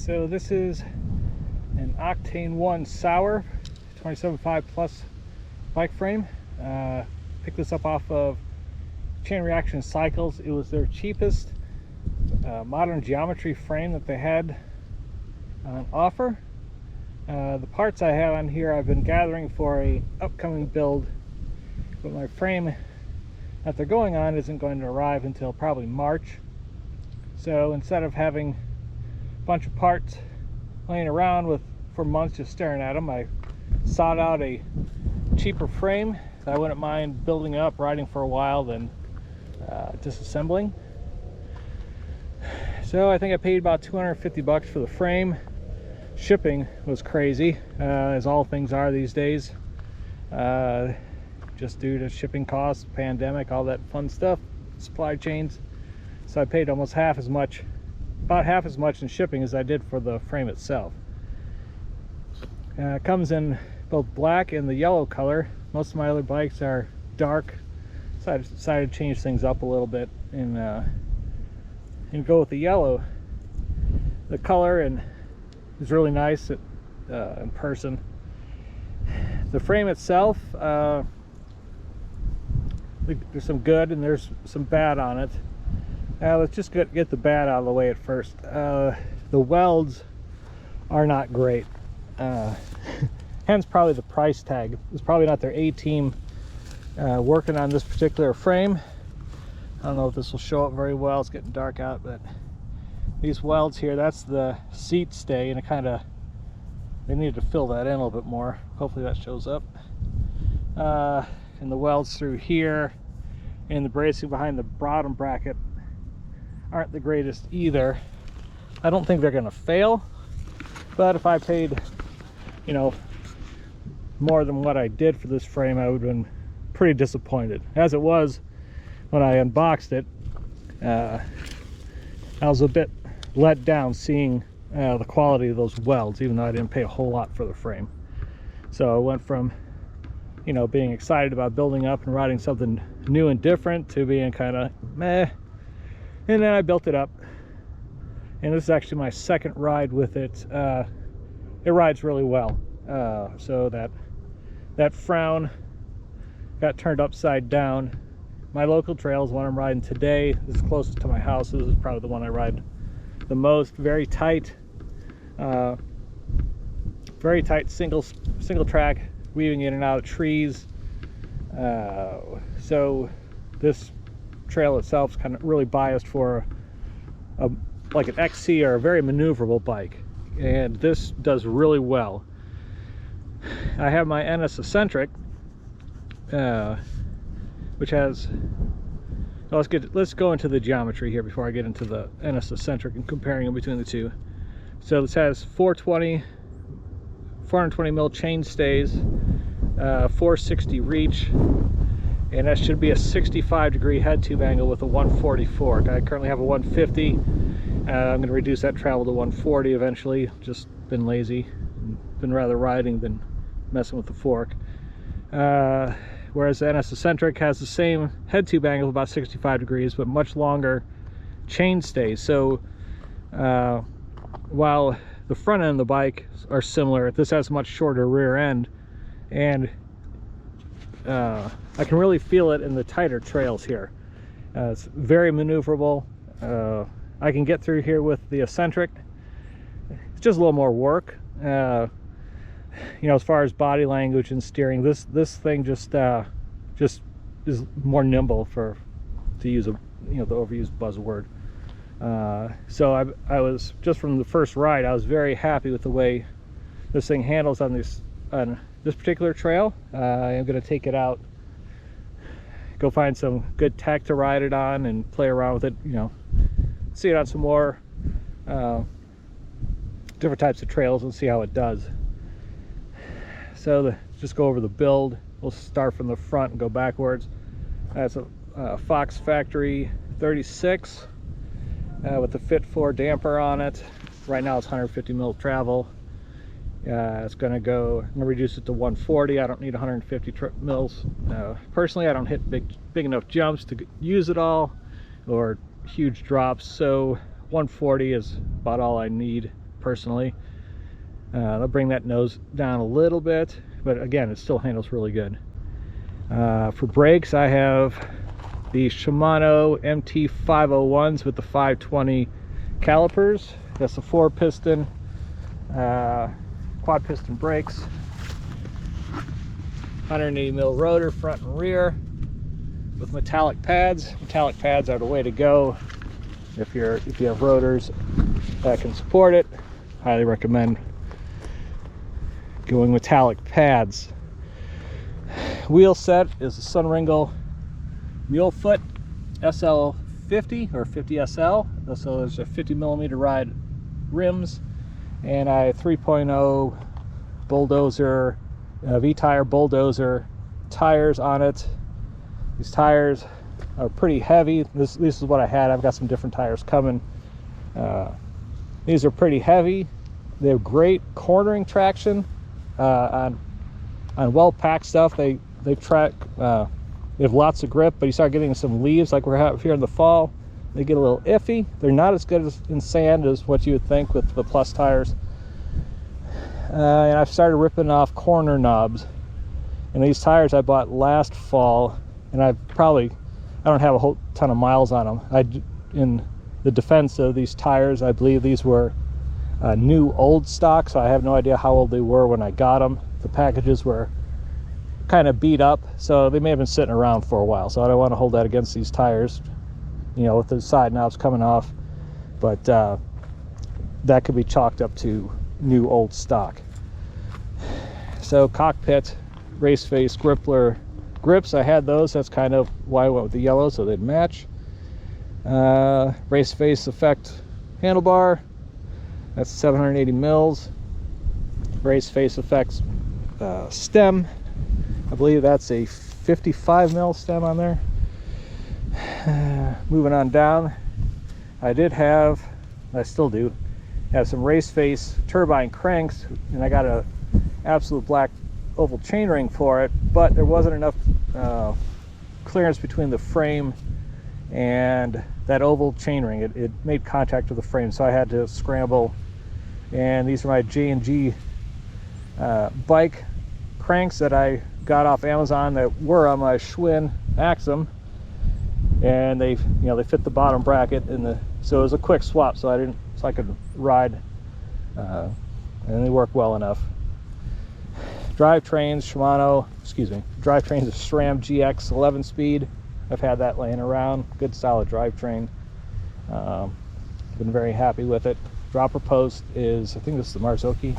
So this is an Octane 1 Sour 27.5 plus bike frame. Picked this up off of Chain Reaction Cycles. It was their cheapest modern geometry frame that they had on offer. The parts I have on here I've been gathering for a upcoming build, but my frame that they're going on isn't going to arrive until probably March. So instead of having a bunch of parts laying around for months just staring at them, I sought out a cheaper frame that I wouldn't mind building up, riding for a while, than disassembling. So I think I paid about 250 bucks for the frame. Shipping was crazy, as all things are these days, just due to shipping costs, pandemic, all that fun stuff, supply chains. So I paid almost half as much, about half as much in shipping as I did for the frame itself. It comes in both black and the yellow color. Most of my other bikes are dark, so I decided to change things up a little bit and go with the yellow. The color is really nice in person. The frame itself, there's some good and there's some bad on it. Let's just get the bad out of the way at first. The welds are not great. Hence probably the price tag. It's probably not their A-team working on this particular frame. I don't know if this will show up very well. It's getting dark out, but these welds here, that's the seat stay, and they need to fill that in a little bit more. Hopefully that shows up. And the welds through here and the bracing behind the bottom bracket aren't the greatest either. I don't think they're gonna fail, but if I paid, more than what I did for this frame, I would have been pretty disappointed. As it was, when I unboxed it, I was a bit let down seeing the quality of those welds, even though I didn't pay a whole lot for the frame. So I went from being excited about building up and riding something new and different to being kind of meh. And then I built it up, and this is actually my second ride with it. It rides really well. So that frown got turned upside down. My local trail is one I'm riding today. This is closest to my house. This is probably the one I ride the most. Very tight single track, weaving in and out of trees. So this trail itself is kind of really biased for like an XC or a very maneuverable bike, and this does really well. I have my NS Eccentric, which has, let's go into the geometry here before I get into the NS Eccentric and comparing them between the two. So this has 420 mil chain stays, 460 reach, and that should be a 65-degree head tube angle with a 140 fork. I currently have a 150. I'm going to reduce that travel to 140 eventually. Just been lazy, been rather riding than messing with the fork. Whereas the NS Eccentric has the same head tube angle of about 65 degrees, but much longer chain stays. So while the front end of the bike are similar, this has a much shorter rear end, and I can really feel it in the tighter trails here. It's very maneuverable. I can get through here with the Eccentric. It's just a little more work. As far as body language and steering, this thing just is more nimble, to use the overused buzzword. So I was, just from the first ride, I was very happy with the way this thing handles on this particular trail. I'm going to take it out, go find some good tech to ride it on and play around with it, see it on some more different types of trails and see how it does. So just go over the build. We'll start from the front and go backwards. That's a Fox Factory 36 with the Fit 4 damper on it. Right now it's 150 mil travel. It's going to reduce it to 140. I don't need 150 mils. Personally, I don't hit big enough jumps to use it all, or huge drops, so 140 is about all I need personally. They'll bring that nose down a little bit, but again, it still handles really good. For brakes, I have the Shimano MT501s with the 520 calipers. That's the 4-piston quad piston brakes, 180mm rotor front and rear with metallic pads. Metallic pads are the way to go if you have rotors that can support it. Highly recommend going metallic pads. Wheel set is a Sunringle Mule Foot SL50 or 50 SL. So there's a 50mm ride rims, and I have 3.0 bulldozer V-tire bulldozer tires on it. These tires are pretty heavy. This is what I had. I've got some different tires coming. These are pretty heavy. They have great cornering traction on well-packed stuff. They have lots of grip, but you start getting some leaves like we're having here in the fall, they get a little iffy. They're not as good in sand as what you would think with the Plus tires. And I've started ripping off corner knobs. And these tires I bought last fall, and I don't have a whole ton of miles on them. In the defense of these tires, I believe these were new old stock, so I have no idea how old they were when I got them. The packages were kind of beat up, so they may have been sitting around for a while, so I don't want to hold that against these tires, you know, with the side knobs coming off. But that could be chalked up to new old stock. So cockpit race face grippler grips, I had those. That's kind of why I went with the yellow, so they'd match. Race face effect handlebar, that's 780 mils. Race face effects stem, I believe that's a 55 mil stem on there. Moving on down, I still do have some race face turbine cranks, and I got a absolute black oval chainring for it, but there wasn't enough clearance between the frame and that oval chainring. It made contact with the frame, so I had to scramble. And these are my J&G bike cranks that I got off Amazon that were on my Schwinn Axum, and they fit the bottom bracket so it was a quick swap, so I could ride, and they work well enough. Drivetrains, drivetrains of SRAM GX 11-speed. I've had that laying around. Good solid drivetrain. Been very happy with it. Dropper post is, I think this is the Marzocchi.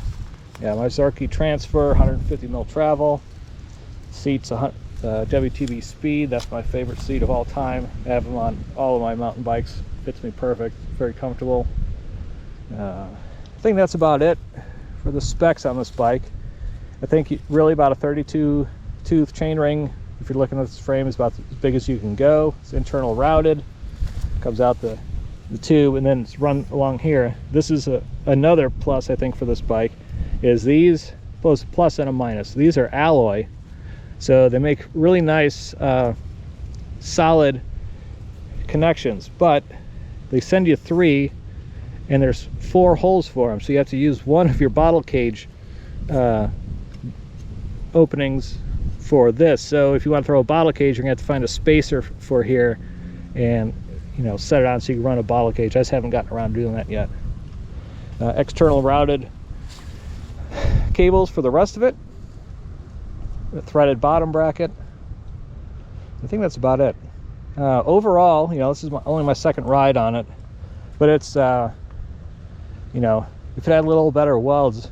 Yeah, Marzocchi Transfer, 150 mil travel. Seats, WTB Speed. That's my favorite seat of all time. I have them on all of my mountain bikes. Fits me perfect. Very comfortable. I think that's about it for the specs on this bike. I think really about a 32 tooth chainring, if you're looking at this frame, is about as big as you can go. It's internal routed, comes out the tube, and then it's run along here. This is another plus I think for this bike, is these, both a plus and a minus. These are alloy, so they make really nice solid connections, but they send you 3 and there's 4 holes for them, so you have to use one of your bottle cage openings for this. So if you want to throw a bottle cage, you're gonna have to find a spacer for here and set it on so you can run a bottle cage. I just haven't gotten around to doing that yet. External routed cables for the rest of it, a threaded bottom bracket. I think that's about it. Overall, this is only my second ride on it, but it's if it had a little better welds,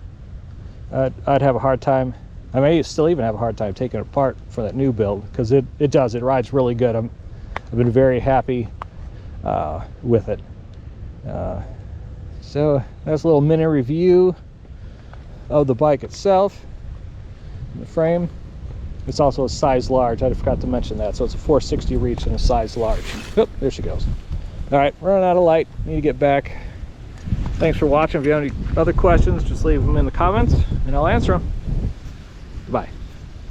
I'd have a hard time. I may still even have a hard time taking it apart for that new build, because it rides really good. I've been very happy with it. So that's a little mini review of the bike itself. The frame, it's also a size large. I forgot to mention that. So it's a 460 reach and a size large. Oh, there she goes. All right, running out of light. Need to get back. Thanks for watching. If you have any other questions, just leave them in the comments and I'll answer them. Bye.